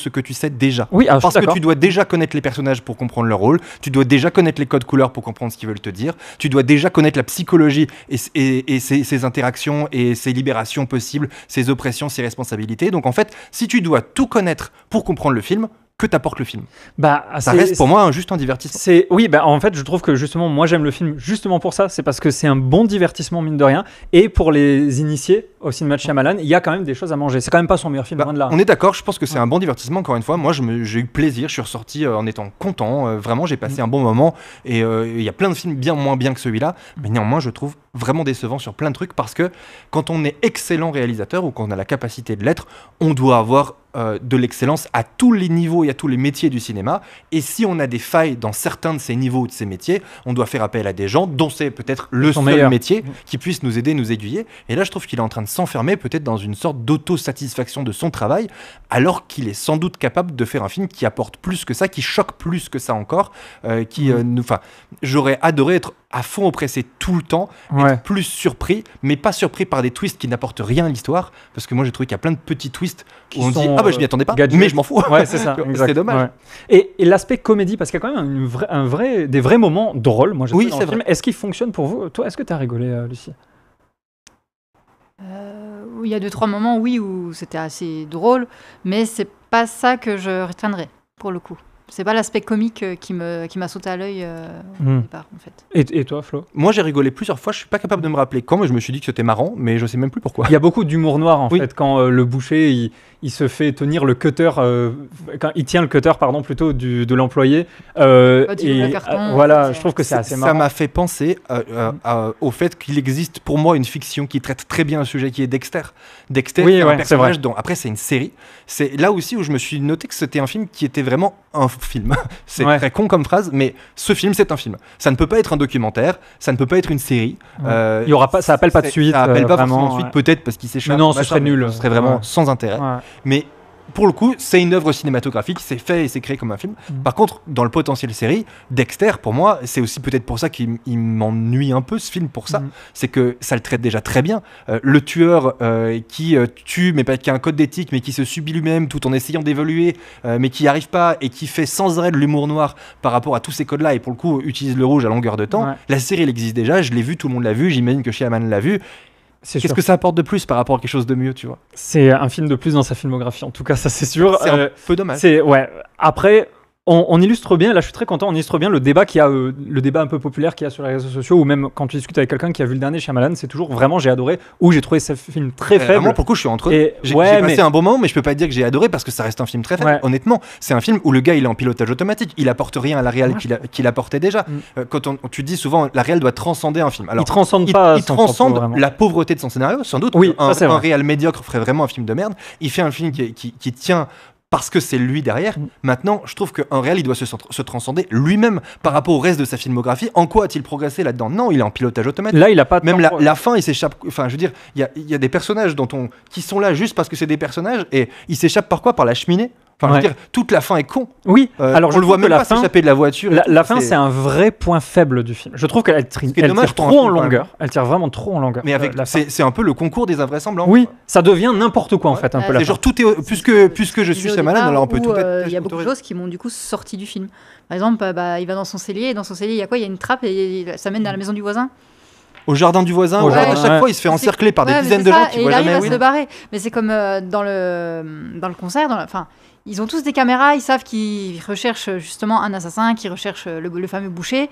que tu sais déjà. Oui, parce que tu dois déjà connaître les personnages pour comprendre leur rôle, tu dois déjà connaître les codes couleurs pour comprendre ce qu'ils veulent te dire, tu dois déjà connaître la psychologie et ses interactions et ses libérations possibles, ses oppressions, ses responsabilités. Donc en fait, si tu dois tout connaître pour comprendre le film, que t'apporte le film? Ça reste pour moi juste un divertissement. Oui, en fait, je trouve que justement, moi j'aime le film justement pour ça. C'est parce que c'est un bon divertissement, mine de rien. Et pour les initiés au cinéma de Shyamalan, il y a quand même des choses à manger. C'est quand même pas son meilleur film, loin de là. On est d'accord, je pense que c'est un bon divertissement. Encore une fois, moi j'ai eu plaisir, je suis ressorti en étant content. Vraiment, j'ai passé un bon moment. Et il y a plein de films bien moins bien que celui-là. Mais néanmoins, je trouve vraiment décevant sur plein de trucs parce que quand on est excellent réalisateur ou qu'on a la capacité de l'être, on doit avoir de l'excellence à tous les niveaux et à tous les métiers du cinéma. Et si on a des failles dans certains de ces niveaux ou de ces métiers, on doit faire appel à des gens dont c'est peut-être le seul métier qui puisse nous aider, nous aiguiller. Et là, je trouve qu'il est en train de s'enfermer peut-être dans une sorte d'autosatisfaction de son travail, alors qu'il est sans doute capable de faire un film qui apporte plus que ça, qui choque plus que ça encore, j'aurais adoré être à fond oppressé tout le temps, être plus surpris, mais pas surpris par des twists qui n'apportent rien à l'histoire, parce que moi j'ai trouvé qu'il y a plein de petits twists où on dit « Ah bah je m'y attendais pas, mais je m'en fous ». Ouais, c'est ça, c'est dommage. Ouais. Et l'aspect comédie, parce qu'il y a quand même des vrais moments drôles, moi j'ai trouvé dans le film. Est-ce qu'il fonctionne pour vous? Toi, est-ce que tu as rigolé, Lucie? Il y a 2-3 moments, oui, où c'était assez drôle, mais c'est pas ça que je retiendrai, pour le coup. C'est pas l'aspect comique qui m'a sauté à l'œil au départ, en fait. Et toi, Flo? Moi, j'ai rigolé plusieurs fois. Je suis pas capable de me rappeler quand, mais je me suis dit que c'était marrant, mais je sais même plus pourquoi. Il y a beaucoup d'humour noir, en fait, quand le boucher, il se fait tenir le cutter, quand il tient le cutter, pardon, plutôt de l'employé. Voilà, je trouve que c'est assez marrant. Ça m'a fait penser au fait qu'il existe pour moi une fiction qui traite très bien un sujet qui est Dexter. Dexter, oui, un personnage dont après c'est une série. C'est là aussi où je me suis noté que c'était un film qui était vraiment un film. C'est très con comme phrase, mais ce film c'est un film. Ça ne peut pas être un documentaire, ça ne peut pas être une série. Il y aura pas, ça appelle pas de suite. Ça appelle pas forcément de suite, peut-être parce qu'il s'échappe. Non, ce serait nul. Ce serait vraiment sans intérêt. Mais pour le coup, c'est une œuvre cinématographique, c'est fait et c'est créé comme un film. Par contre, dans le potentiel série, Dexter, pour moi, c'est aussi peut-être pour ça qu'il m'ennuie un peu ce film pour ça. C'est que ça le traite déjà très bien. Le tueur qui tue, mais pas qui a un code d'éthique, mais qui se subit lui-même tout en essayant d'évoluer, mais qui n'y arrive pas et qui fait sans arrêt de l'humour noir par rapport à tous ces codes-là et pour le coup utilise le rouge à longueur de temps. La série, elle existe déjà, je l'ai vue, tout le monde l'a vue, j'imagine que Shyamalan l'a vue. Qu'est-ce que ça apporte de plus par rapport à quelque chose de mieux, tu vois? C'est un film de plus dans sa filmographie, en tout cas, ça c'est sûr. C'est un peu dommage. Après, on illustre bien, là je suis très content, on illustre bien le débat qu'il y a, le débat un peu populaire qu'il y a sur les réseaux sociaux, ou même quand tu discutes avec quelqu'un qui a vu le dernier Shyamalan, c'est toujours vraiment j'ai adoré, ou j'ai trouvé ce film très faible. Vraiment, pour le coup, je suis entre eux. J'ai passé un bon moment, mais je peux pas dire que j'ai adoré parce que ça reste un film très faible. Honnêtement, c'est un film où le gars il est en pilotage automatique, il apporte rien à la réal qu'il apportait déjà. Quand tu dis souvent la réal doit transcender un film. Alors, il transcende pas. Il transcende la pauvreté de son scénario, sans doute. Oui, un réal médiocre ferait vraiment un film de merde. Il fait un film qui tient parce que c'est lui derrière. Maintenant, je trouve qu'un réal, il doit se transcender lui-même par rapport au reste de sa filmographie. En quoi a-t-il progressé là-dedans? Non, il est en pilotage automatique. Là, il a pas de même la fin, il s'échappe. Enfin, je veux dire, il y a des personnages qui sont là juste parce que c'est des personnages et ils s'échappent par quoi? Par la cheminée. Enfin, je veux dire, toute la fin est con. Oui, alors on le voit même pas s'échapper de la voiture. La fin, c'est un vrai point faible du film. Je trouve qu'elle tire trop en longueur. Elle tire vraiment trop en longueur. Mais c'est un peu le concours des invraisemblances. Oui, ça devient n'importe quoi en fait, un peu la fin. C'est genre tout est puisque je suis Shyamalan, alors on peut tout être. Il y a beaucoup de choses qui m'ont du coup sorti du film. Par exemple, il va dans son cellier, et dans son cellier, il y a quoi? Il y a une trappe et ça mène à la maison du voisin. Au jardin du voisin, à chaque fois il se fait encercler par des dizaines de gens qui voient jamais où il arrive à se barrer. Mais c'est comme dans le concert, ils ont tous des caméras, ils savent qu'ils recherchent justement un assassin, qu'ils recherchent le fameux boucher.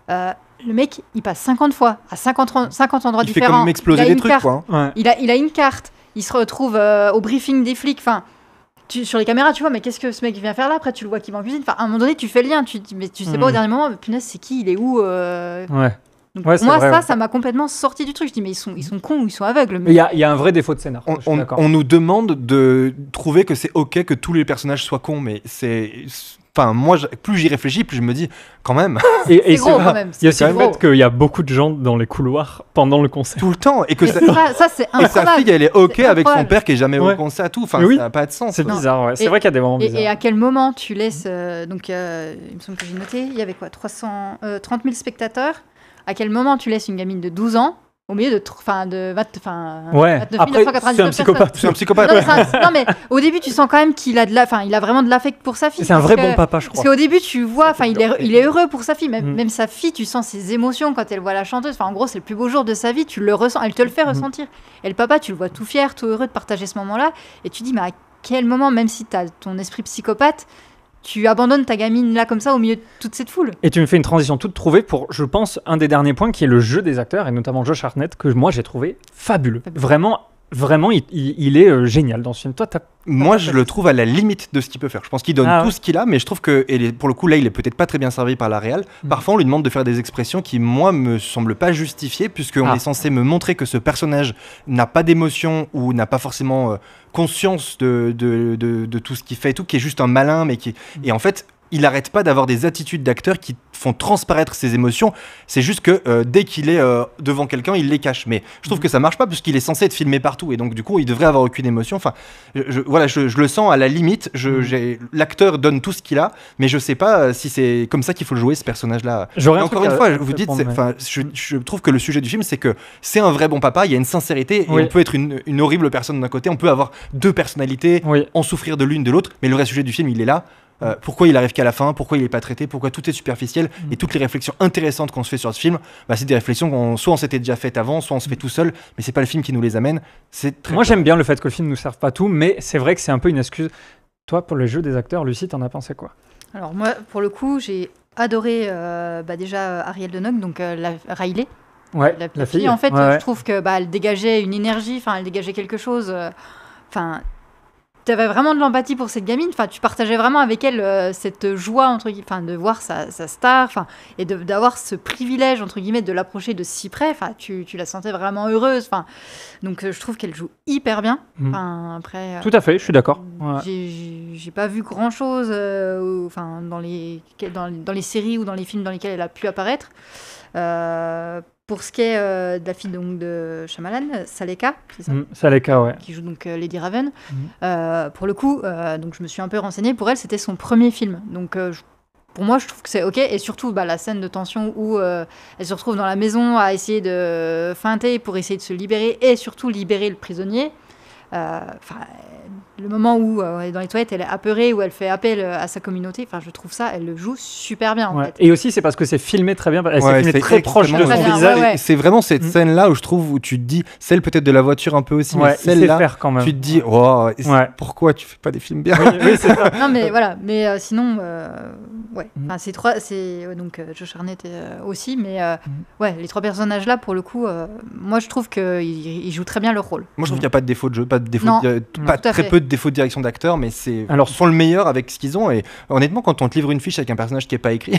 Le mec, il passe 50 fois à 50 endroits différents. Il fait quand même exploser des trucs, quoi. Il a une carte, il se retrouve au briefing des flics. Enfin, sur les caméras, tu vois, mais qu'est-ce que ce mec vient faire là? Après, tu le vois qu'il va en cuisine. Enfin, à un moment donné, tu fais le lien. Tu sais pas au dernier moment, mais punaise, c'est qui? Il est où? Donc moi, ça m'a complètement sorti du truc. Je dis, mais ils sont cons ou ils sont aveugles. Mais il y a un vrai défaut de scénar. On nous demande de trouver que c'est ok que tous les personnages soient cons, mais c'est... Enfin, moi, plus j'y réfléchis, plus je me dis, quand même. Et c'est gros, quand même. Il y a aussi le fait qu'il y a beaucoup de gens dans les couloirs pendant le concert. Tout le temps. Et que ça, c'est et sa fille, elle est ok avec son père qui est jamais au concert à tout. Enfin, ça n'a pas de sens. C'est bizarre, ouais. C'est vrai qu'il y a des moments bizarres. Et à quel moment tu laisses... donc, il me semble que j'ai noté, il y avait quoi 30 000 spectateurs. À quel moment tu laisses une gamine de 12 ans au milieu de 29 c'est un psychopathe. C'est un psychopathe. Non, mais au début, tu sens quand même qu'il a il a vraiment de l'affect pour sa fille. C'est un vrai bon papa, je crois. Parce qu'au début, tu vois, il est heureux pour sa fille. Même sa fille, tu sens ses émotions quand elle voit la chanteuse. Enfin, en gros, c'est le plus beau jour de sa vie. Tu le ressens, elle te le fait ressentir. Et le papa, tu le vois tout fier, tout heureux de partager ce moment-là. Et tu dis, mais à quel moment, même si tu as ton esprit psychopathe, tu abandonnes ta gamine là comme ça au milieu de toute cette foule. Et tu me fais une transition toute trouvée pour, je pense, un des derniers points qui est le jeu des acteurs, et notamment Josh Hartnett, que moi j'ai trouvé fabuleux. Vraiment, il est génial dans ce film. Toi, moi, je le trouve à la limite de ce qu'il peut faire. Je pense qu'il donne tout ce qu'il a, mais je trouve que, pour le coup, là, il est peut-être pas très bien servi par la réal. Parfois, on lui demande de faire des expressions qui, moi, me semblent pas justifiées, puisqu'on est censé me montrer que ce personnage n'a pas d'émotion ou n'a pas forcément conscience de tout ce qu'il fait et tout, qui est juste un malin, mais qui... Et en fait... il n'arrête pas d'avoir des attitudes d'acteur qui font transparaître ses émotions. C'est juste que dès qu'il est devant quelqu'un, il les cache. Mais je trouve que ça marche pas puisqu'il est censé être filmé partout. Et donc, du coup, il devrait avoir aucune émotion. Enfin, je le sens à la limite. L'acteur donne tout ce qu'il a, mais je sais pas si c'est comme ça qu'il faut le jouer, ce personnage-là. Encore une fois, vous dites, je trouve que le sujet du film, c'est que c'est un vrai bon papa. Il y a une sincérité. Et on peut être une horrible personne d'un côté. On peut avoir deux personnalités, en souffrir de l'une de l'autre. Mais le vrai sujet du film, il est là. Pourquoi il arrive qu'à la fin, pourquoi il n'est pas traité, pourquoi tout est superficiel, et toutes les réflexions intéressantes qu'on se fait sur ce film, c'est des réflexions soit on s'était déjà faites avant, soit on se fait tout seul, mais c'est pas le film qui nous les amène. Moi j'aime bien le fait que le film nous serve pas tout, mais c'est vrai que c'est un peu une excuse. Toi, pour le jeu des acteurs, Lucie, t'en as pensé quoi? Alors moi, pour le coup, j'ai adoré déjà Ariel Donoghue, donc Riley. Ouais, la fille. En fait, je trouve que elle dégageait une énergie, elle dégageait quelque chose. Tu avais vraiment de l'empathie pour cette gamine, tu partageais vraiment avec elle cette joie, entre guillemets, de voir sa star, et d'avoir ce privilège, entre guillemets, de l'approcher de si près, tu la sentais vraiment heureuse, donc je trouve qu'elle joue hyper bien. Après, tout à fait, je suis d'accord. J'ai pas vu grand-chose dans les séries ou dans les films dans lesquels elle a pu apparaître. Pour ce qui est de la fille donc, de Shyamalan, Saleka, c'est ça Saleka, ouais. Qui joue donc Lady Raven. Pour le coup, donc je me suis un peu renseignée. Pour elle, c'était son premier film. Donc pour moi, je trouve que c'est ok. Et surtout, la scène de tension où elle se retrouve dans la maison à essayer de feinter pour essayer de se libérer et surtout libérer le prisonnier. Le moment où elle est dans les toilettes, elle est apeurée, où elle fait appel à sa communauté, je trouve ça, elle le joue super bien en fait. Et aussi c'est parce que c'est filmé très bien, elle s'est filmée très proche de son visage. C'est vraiment cette scène-là où je trouve, où tu te dis, celle peut-être de la voiture un peu aussi, mais celle-là, tu te dis, pourquoi tu fais pas des films bien? Oui, c'est ça. Non mais voilà, mais sinon, ces trois, donc Josh Hartnett aussi, mais les trois personnages là, pour le coup, moi je trouve qu'ils jouent très bien leur rôle. Moi je trouve qu'il n'y a pas de défaut de jeu, pas de défaut, très peu de défauts de direction d'acteur, mais ils font le meilleur avec ce qu'ils ont. Et honnêtement, quand on te livre une fiche avec un personnage qui n'est pas écrit,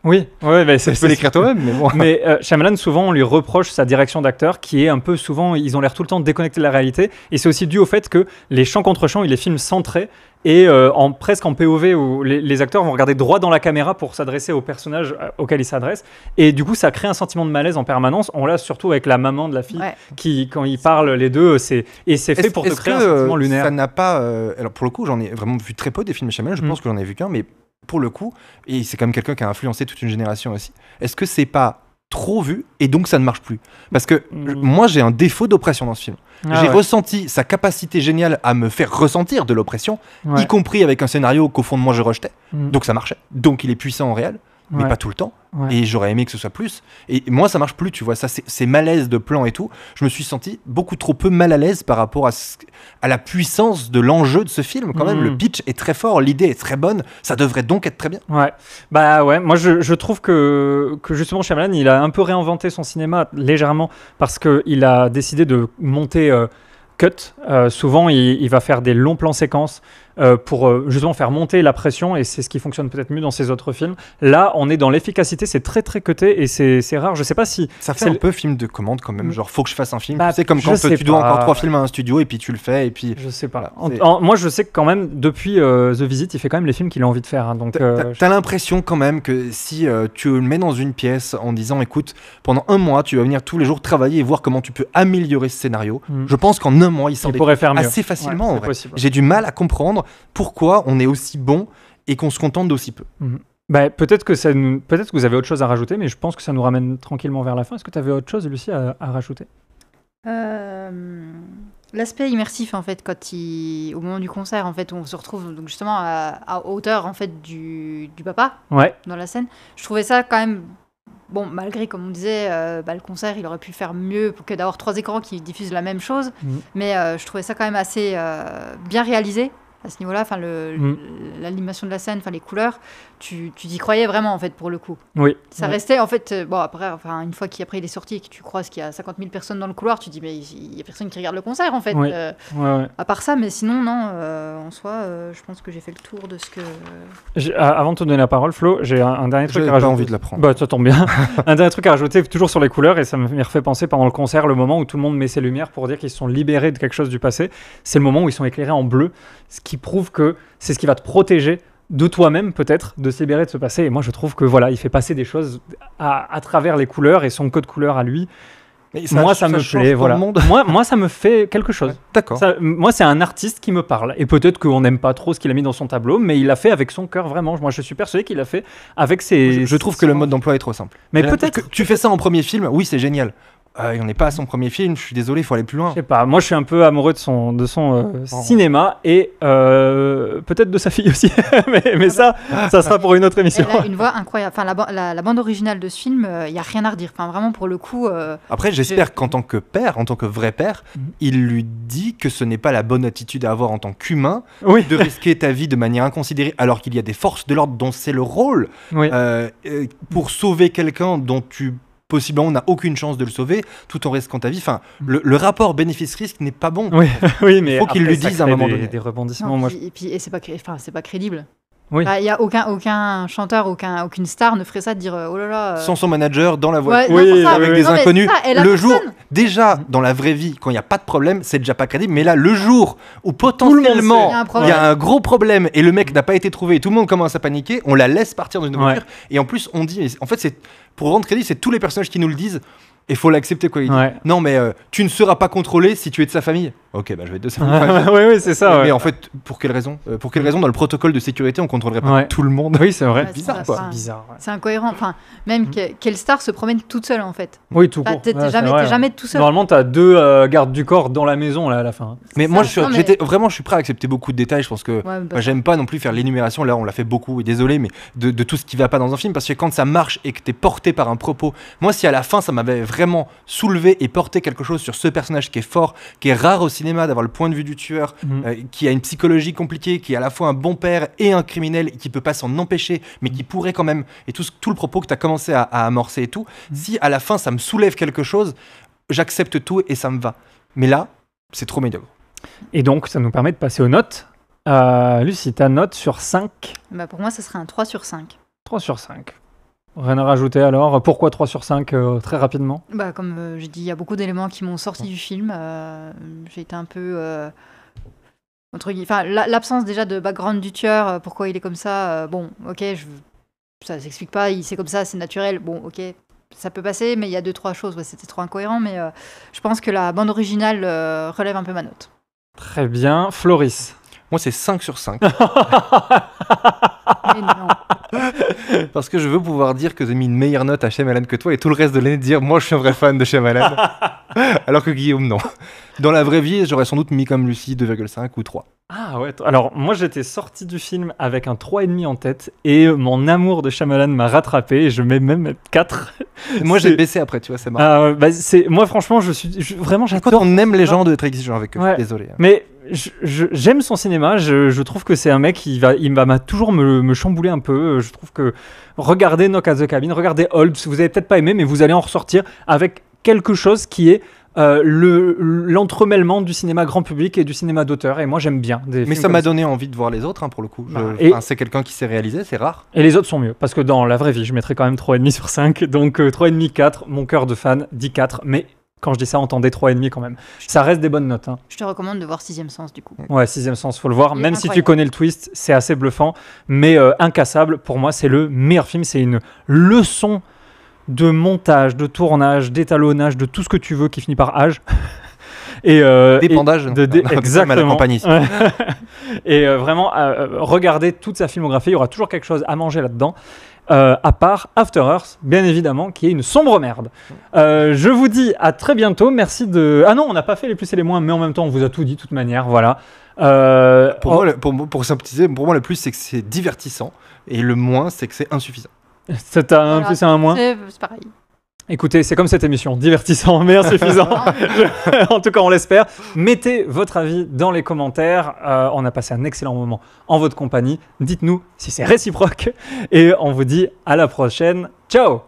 oui, tu peux l'écrire toi-même. Mais bon. Mais Shyamalan, souvent, on lui reproche sa direction d'acteur, qui est un peu souvent, ils ont l'air tout le temps déconnectés de la réalité. Et c'est aussi dû au fait que les chants contre chants, il les filme centrés et presque en POV où les acteurs vont regarder droit dans la caméra pour s'adresser au personnage auquel ils s'adressent. Et du coup, ça crée un sentiment de malaise en permanence. On l'a surtout avec la maman de la fille, qui, quand ils parlent les deux, c'est fait pour te créer un sentiment lunaire. Ça n'a pas. Alors pour le coup, j'en ai vraiment vu très peu des films Shyamalan. Je pense que j'en ai vu qu'un, mais pour le coup, et c'est quand même quelqu'un qui a influencé toute une génération aussi. Est-ce que c'est pas trop vu et donc ça ne marche plus? Parce que moi j'ai un défaut d'oppression dans ce film. J'ai ressenti sa capacité géniale à me faire ressentir de l'oppression, y compris avec un scénario qu'au fond de moi je rejetais. Donc ça marchait. Donc il est puissant en réel, mais pas tout le temps. Et j'aurais aimé que ce soit plus. Et moi ça marche plus, tu vois, ça c'est malaise de plan et tout. Je me suis senti beaucoup trop peu mal à l'aise par rapport à la puissance de l'enjeu de ce film. Quand même, le pitch est très fort, l'idée est très bonne, ça devrait donc être très bien. Moi je trouve que justement Shyamalan, il a un peu réinventé son cinéma légèrement parce qu'il a décidé de monter cut. Souvent il va faire des longs plans séquences pour justement faire monter la pression, et c'est ce qui fonctionne peut-être mieux dans ces autres films. Là, on est dans l'efficacité, c'est très très cuté, et c'est rare. Je sais pas si ça fait un peu film de commande quand même, genre faut que je fasse un film. Bah, c'est comme quand tu dois encore 3 films à un studio et puis tu le fais et puis. Je sais pas. Moi, je sais que quand même depuis The Visit, il fait quand même les films qu'il a envie de faire. Hein, donc t'as l'impression quand même que si tu le mets dans une pièce en disant, écoute, pendant un mois, tu vas venir tous les jours travailler et voir comment tu peux améliorer ce scénario. Je pense qu'en un mois, il s'en pourrait faire mieux assez facilement. Ouais, en vrai. J'ai du mal à comprendre pourquoi on est aussi bon et qu'on se contente d'aussi peu. Bah, peut-être que vous avez autre chose à rajouter, mais je pense que ça nous ramène tranquillement vers la fin. Est-ce que tu avais autre chose, Lucie, à rajouter? L'aspect immersif, en fait, au moment du concert, en fait, on se retrouve donc justement à hauteur, en fait, du papa dans la scène. Je trouvais ça quand même... Bon, malgré, comme on disait, le concert, il aurait pu faire mieux que d'avoir 3 écrans qui diffusent la même chose. Mais je trouvais ça quand même assez bien réalisé à ce niveau-là. Enfin, l'animation de la scène, enfin, les couleurs, tu y croyais vraiment, en fait, pour le coup. Oui. Ça restait, en fait... bon, après, une fois qu'après il est sorti et que tu croises qu'il y a 50 000 personnes dans le couloir, tu te dis, mais il n'y a personne qui regarde le concert, en fait. À part ça, mais sinon, non, en soi, je pense que j'ai fait le tour de ce que... Avant de te donner la parole, Flo, j'ai un dernier truc à rajouter. J'ai pas envie de la prendre. Bah, ça tombe bien. Un dernier truc à rajouter, toujours sur les couleurs, et ça m'y refait penser pendant le concert, le moment où tout le monde met ses lumières pour dire qu'ils se sont libérés de quelque chose du passé. C'est le moment où ils sont éclairés en bleu, ce qui prouve que c'est ce qui va te protéger de toi-même, peut-être, de se libérer de ce passé. Et moi, je trouve que voilà, il fait passer des choses à travers les couleurs et son code couleur à lui. Moi, ça me plaît. Voilà. Moi, ça me fait quelque chose. Ouais, d'accord. Moi, c'est un artiste qui me parle. Et peut-être qu'on n'aime pas trop ce qu'il a mis dans son tableau, mais il l'a fait avec son cœur, vraiment. Moi, je suis persuadé qu'il l'a fait avec ses... Je trouve que le mode d'emploi est trop simple. Mais peut-être que tu fais ça en premier film, oui, c'est génial. Il n'en est pas à son premier film, je suis désolé, il faut aller plus loin. Je sais pas, moi je suis un peu amoureux de son cinéma et peut-être de sa fille aussi, mais ça sera pour une autre émission. Elle a une voix incroyable, enfin, la bande originale de ce film, il n'y a rien à redire, enfin, vraiment pour le coup... Après j'espère qu'en tant que père, en tant que vrai père, il lui dit que ce n'est pas la bonne attitude à avoir en tant qu'humain, de risquer ta vie de manière inconsidérée alors qu'il y a des forces de l'ordre dont c'est le rôle, pour sauver quelqu'un dont possiblement on n'a aucune chance de le sauver tout en risquant ta vie. Enfin, le rapport bénéfice-risque n'est pas bon. Oui, mais il faut qu'il le dise à un moment donné. Des rebondissements. Et c'est pas crédible. Oui. Il y a aucun chanteur, aucune star ne ferait ça de dire oh là là. Sans son manager dans la voiture, avec des inconnus. Le jour, déjà dans la vraie vie, quand il n'y a pas de problème, c'est déjà pas crédible. Mais là, le jour où potentiellement il y a un gros problème et le mec n'a pas été trouvé et tout le monde commence à paniquer, on la laisse partir dans une voiture. Et en plus, on dit, en fait, c'est pour rendre crédit, c'est tous les personnages qui nous le disent. Et faut l'accepter quoi. Il dit, non mais tu ne seras pas contrôlé si tu es de sa famille. Ok, bah je vais être de sa famille. Oui, c'est ça. Mais en fait, pour quelle raison dans le protocole de sécurité on contrôlerait pas tout le monde? Oui, c'est vrai. C'est bizarre quoi. C'est bizarre. C'est incohérent. Enfin, même quelle star se promène toute seule en fait. Oui, tout court. T'es jamais tout seul. Normalement, t'as 2 gardes du corps dans la maison là à la fin. Mais moi, je suis prêt à accepter beaucoup de détails. Je pense que j'aime pas non plus faire l'énumération. Là, on l'a fait beaucoup. Et désolé, mais de tout ce qui va pas dans un film, parce que quand ça marche et que t'es porté par un propos, moi, si à la fin ça m'avait vraiment soulevé et porter quelque chose sur ce personnage qui est fort, qui est rare au cinéma d'avoir le point de vue du tueur, qui a une psychologie compliquée, qui est à la fois un bon père et un criminel, et qui peut pas s'en empêcher, mais qui pourrait quand même, et tout le propos que tu as commencé à amorcer et tout, si à la fin ça me soulève quelque chose, j'accepte tout et ça me va. Mais là, c'est trop médiocre. Et donc, ça nous permet de passer aux notes. Lucie, ta note sur 5? Pour moi, ça serait un 3 sur 5. 3 sur 5. Rien à rajouter alors? Pourquoi 3 sur 5 très rapidement? Comme j'ai dit, il y a beaucoup d'éléments qui m'ont sorti du film. J'ai été un peu... l'absence déjà de background du tueur, pourquoi il est comme ça, ça s'explique pas, c'est comme ça, c'est naturel, ça peut passer, mais il y a 2-3 choses, c'était trop incohérent, mais je pense que la bande originale relève un peu ma note. Très bien. Floris? Moi, c'est 5 sur 5. Mais non. Parce que je veux pouvoir dire que j'ai mis une meilleure note à Shyamalan que toi et tout le reste de l'année dire moi je suis un vrai fan de Shyamalan. Alors que Guillaume, non. Dans la vraie vie, j'aurais sans doute mis comme Lucie 2,5 ou 3. Ah ouais, alors moi j'étais sorti du film avec un 3,5 en tête et mon amour de Shyamalan m'a rattrapé et je mets même 4. Moi j'ai baissé après, tu vois, c'est marrant. Moi franchement, vraiment j'adore. Quand on aime les gens de être exigeant avec eux, désolé. Mais j'aime son cinéma, je trouve que c'est un mec qui m'a toujours me chambouler un peu. Je trouve que regardez Knock at the Cabin, regardez Old, vous avez peut-être pas aimé, mais vous allez en ressortir avec quelque chose qui est l'entremêlement du cinéma grand public et du cinéma d'auteur. Et moi, j'aime bien. Mais ça m'a donné envie de voir les autres, pour le coup. C'est quelqu'un qui s'est réalisé, c'est rare. Et les autres sont mieux, parce que dans la vraie vie, je mettrais quand même 3,5 sur 5. Donc 3,5, 4. Mon cœur de fan dit 4. Mais quand je dis ça, entendez 3,5 quand même. Ça reste des bonnes notes. Je te recommande de voir Sixième Sens, du coup. Ouais, Sixième Sens, faut le voir. Même si tu connais le twist, c'est assez bluffant. Mais Incassable, pour moi, c'est le meilleur film. C'est une leçon de montage, de tournage, d'étalonnage, de tout ce que tu veux qui finit par âge. D'épandage. Exactement. À la campagne ici. Et vraiment, regardez toute sa filmographie. Il y aura toujours quelque chose à manger là-dedans. À part After Earth, bien évidemment, qui est une sombre merde. Je vous dis à très bientôt. Merci de... Ah non, on n'a pas fait les plus et les moins, mais en même temps, on vous a tout dit de toute manière. Voilà. Pour synthétiser, pour moi, le plus, c'est que c'est divertissant. Et le moins, c'est que c'est insuffisant. C'est un plus et un moins. C'est pareil. Écoutez, c'est comme cette émission, divertissant mais insuffisant. En tout cas, on l'espère. Mettez votre avis dans les commentaires. On a passé un excellent moment en votre compagnie. Dites-nous si c'est réciproque. Et on vous dit à la prochaine. Ciao!